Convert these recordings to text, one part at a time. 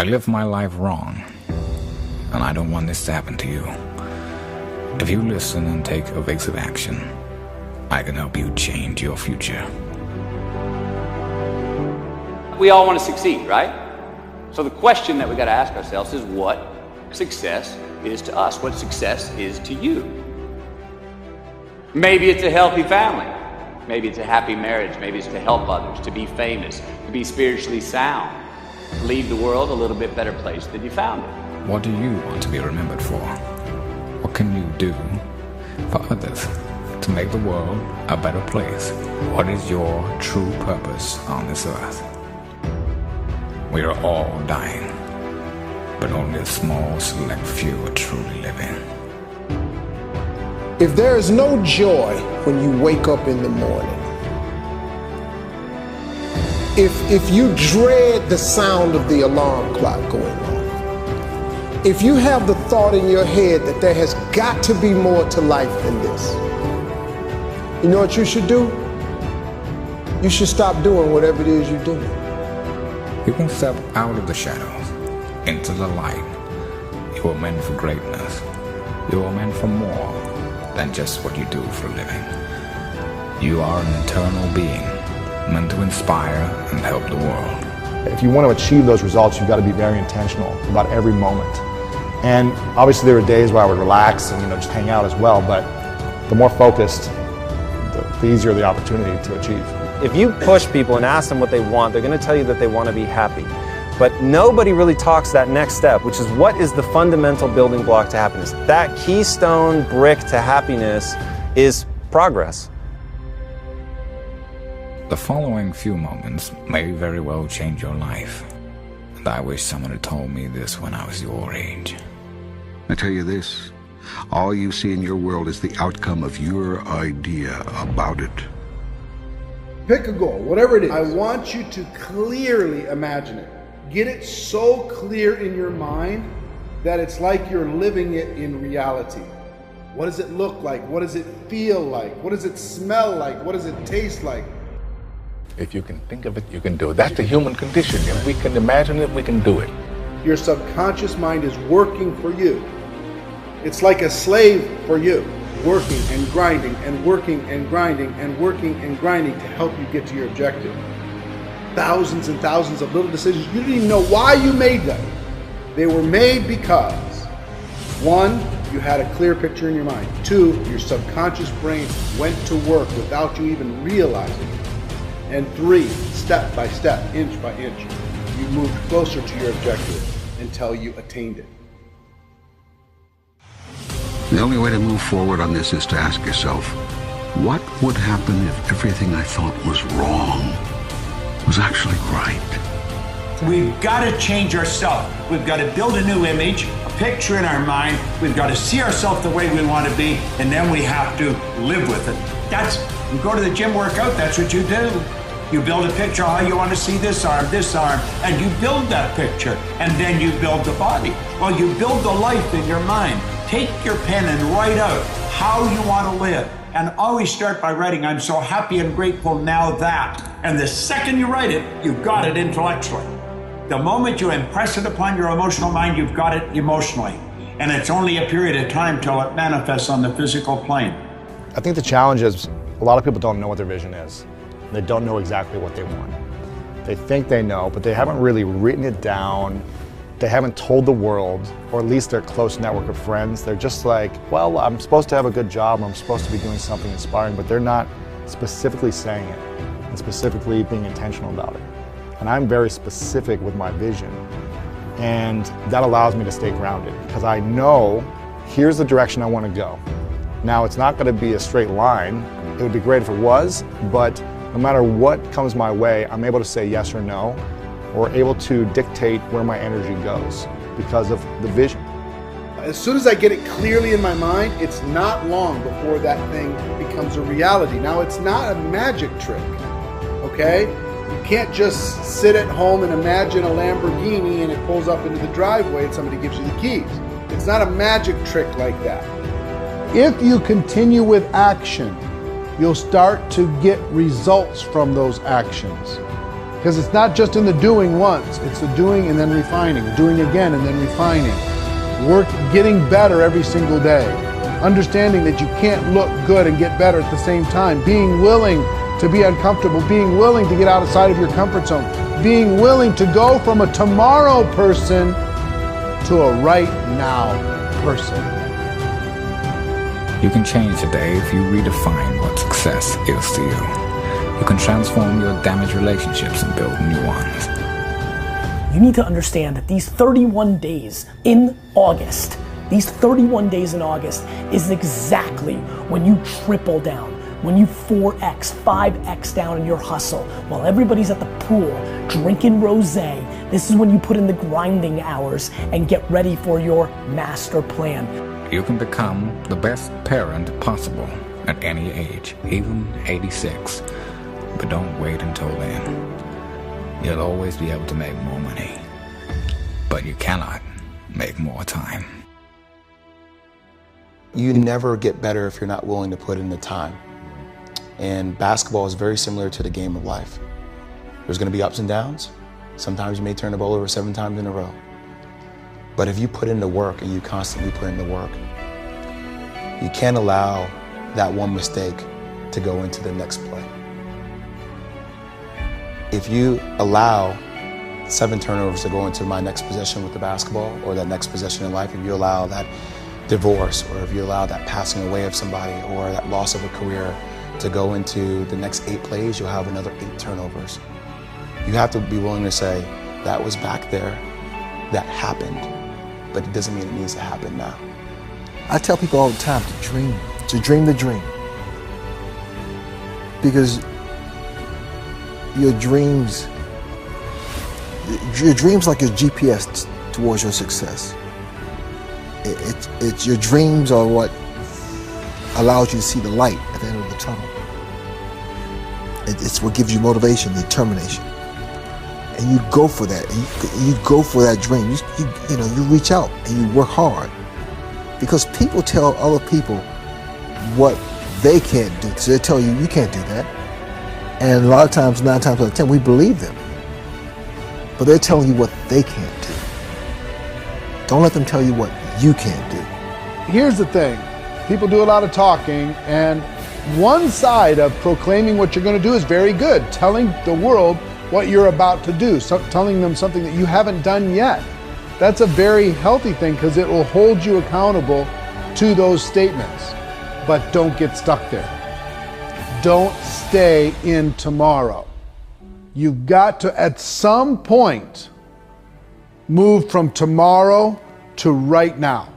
lived my life wrong, and I don't want this to happen to you. If you listen and take evasive action, I can help you change your future. We all want to succeed, right? So the question that we got to ask ourselves is what success is to us, what success is to you. Maybe it's a healthy family. Maybe it's a happy marriage. Maybe it's to help others, to be famous, to be spiritually sound, to leave the world a little bit better place than you found it. What do you want to be remembered for? What can you do for others to make the world a better place? What is your true purpose on this earth? We are all dying, but only a small select few are truly living. If there is no joy when you wake up in the morning, if you dread the sound of the alarm clock going off, if you have the thought in your head that there has got to be more to life than this, you know what you should do? You should stop doing whatever it is you're doing. You can step out of the shadows into the light. You are meant for greatness. You are meant for more than just what you do for a living. You are an eternal being, meant to inspire and help the world. If you want to achieve those results, you've got to be very intentional about every moment. And obviously there were days where I would relax and just hang out as well, but the more focused, the easier the opportunity to achieve. If you push people and ask them what they want, they're going to tell you that they want to be happy. But nobody really talks that next step, which is what is the fundamental building block to happiness. That keystone brick to happiness is progress. The following few moments may very well change your life. And I wish someone had told me this when I was your age. I tell you this, all you see in your world is the outcome of your idea about it. Pick a goal, whatever it is. I want you to clearly imagine it. Get it so clear in your mind that it's like you're living it in reality. What does it look like? What does it feel like? What does it smell like? What does it taste like? If you can think of it, you can do it. That's the human condition. If we can imagine it, we can do it. Your subconscious mind is working for you. It's like a slave for you, working and grinding and working and grinding and working and grinding to help you get to your objective. Thousands and thousands of little decisions. You didn't even know why you made them. They were made because, one, you had a clear picture in your mind. Two, your subconscious brain went to work without you even realizing it. And three, step by step, inch by inch, you moved closer to your objective until you attained it. The only way to move forward on this is to ask yourself, what would happen if everything I thought was wrong was actually right? We've got to change ourselves. We've got to build a new image, a picture in our mind. We've got to see ourselves the way we want to be, and then we have to live with it. You go to the gym, work out, that's what you do. You build a picture how you want to see this arm, and you build that picture, and then you build the body. Well, you build the life in your mind. Take your pen and write out how you want to live. And always start by writing, I'm so happy and grateful now that. And the second you write it, you've got it intellectually. The moment you impress it upon your emotional mind, you've got it emotionally. And it's only a period of time till it manifests on the physical plane. I think the challenge is a lot of people don't know what their vision is. They don't know exactly what they want. They think they know, but they haven't really written it down. They haven't told the world, or at least their close network of friends. They're just like, well, I'm supposed to have a good job, or I'm supposed to be doing something inspiring, but they're not specifically saying it and specifically being intentional about it. And I'm very specific with my vision, and that allows me to stay grounded because I know here's the direction I want to go. Now, it's not going to be a straight line. It would be great if it was, but no matter what comes my way, I'm able to say yes or no, or able to dictate where my energy goes because of the vision. As soon as I get it clearly in my mind, it's not long before that thing becomes a reality. Now, it's not a magic trick, okay? You can't just sit at home and imagine a Lamborghini and it pulls up into the driveway and somebody gives you the keys. It's not a magic trick like that. If you continue with action, you'll start to get results from those actions. Because it's not just in the doing once, it's the doing and then refining, doing again and then refining. Work, getting better every single day. Understanding that you can't look good and get better at the same time. Being willing to be uncomfortable, being willing to get outside of your comfort zone, being willing to go from a tomorrow person to a right now person. You can change today if you redefine what success is to you. You can transform your damaged relationships and build new ones. You need to understand that these 31 days in August, is exactly when you triple down, when you 4X, 5X down in your hustle. While everybody's at the pool drinking rosé, this is when you put in the grinding hours and get ready for your master plan. You can become the best parent possible at any age, even 86. But don't wait until then. You'll always be able to make more money, but you cannot make more time. You never get better if you're not willing to put in the time. And basketball is very similar to the game of life. There's going to be ups and downs. Sometimes you may turn the ball over 7 times in a row. But if you put in the work and you constantly put in the work, you can't allow that one mistake to go into the next play. If you allow 7 turnovers to go into my next possession with the basketball or that next possession in life, if you allow that divorce or if you allow that passing away of somebody or that loss of a career to go into the next 8 plays, you'll have another 8 turnovers. You have to be willing to say, that was back there, that happened, but it doesn't mean it needs to happen now. I tell people all the time to dream the dream. Because your dreams like your GPS towards your success. It's your dreams are what allows you to see the light at the end of the tunnel. It's what gives you motivation, determination, and you go for that. And you go for that dream. You reach out and you work hard, because people tell other people what they can't do. So they tell you you can't do that, and a lot of times, 9 times out of 10, we believe them. But they're telling you what they can't do. Don't let them tell you what you can't do. Here's the thing. People do a lot of talking, and one side of proclaiming what you're going to do is very good. Telling the world what you're about to do, telling them something that you haven't done yet. That's a very healthy thing because it will hold you accountable to those statements. But don't get stuck there. Don't stay in tomorrow. You've got to, at some point, move from tomorrow to right now.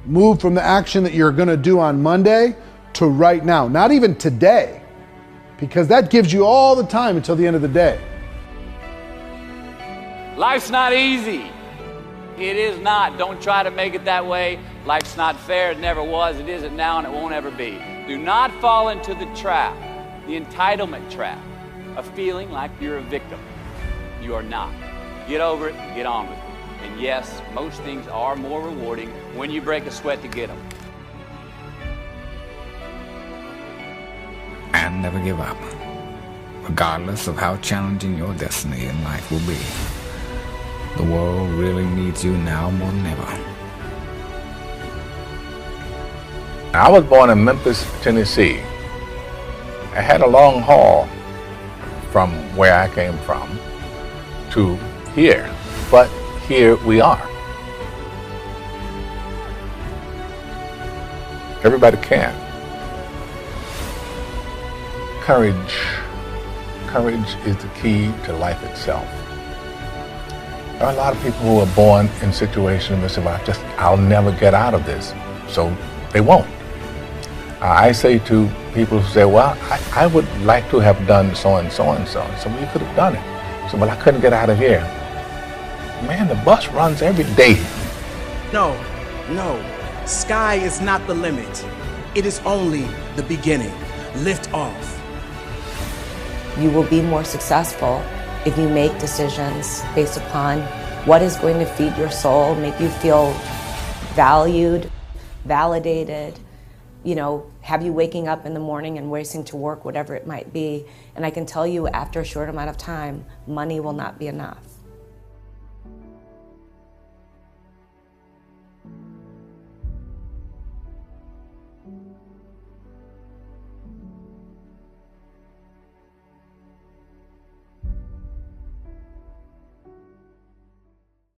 Move from the action that you're going to do on Monday to right now. Not even today, because that gives you all the time until the end of the day. Life's not easy. It is not. Don't try to make it that way. Life's not fair. It never was. It isn't now, and it won't ever be. Do not fall into the trap, the entitlement trap, of feeling like you're a victim. You are not. Get over it and get on with it. And yes, most things are more rewarding when you break a sweat to get them. And never give up, regardless of how challenging your destiny in life will be. The world really needs you now more than ever. I was born in Memphis, Tennessee. I had a long haul from where I came from to here, but here we are. Everybody can. Courage is the key to life itself. There are a lot of people who are born in situations where they say, I'll never get out of this, so they won't. I say to people who say, well, I would like to have done so and so and so. So you could have done it. So, well, I couldn't get out of here. Man, the bus runs every day. No. Sky is not the limit. It is only the beginning. Lift off. You will be more successful if you make decisions based upon what is going to feed your soul, make you feel valued, validated, have you waking up in the morning and racing to work, whatever it might be. And I can tell you after a short amount of time, money will not be enough.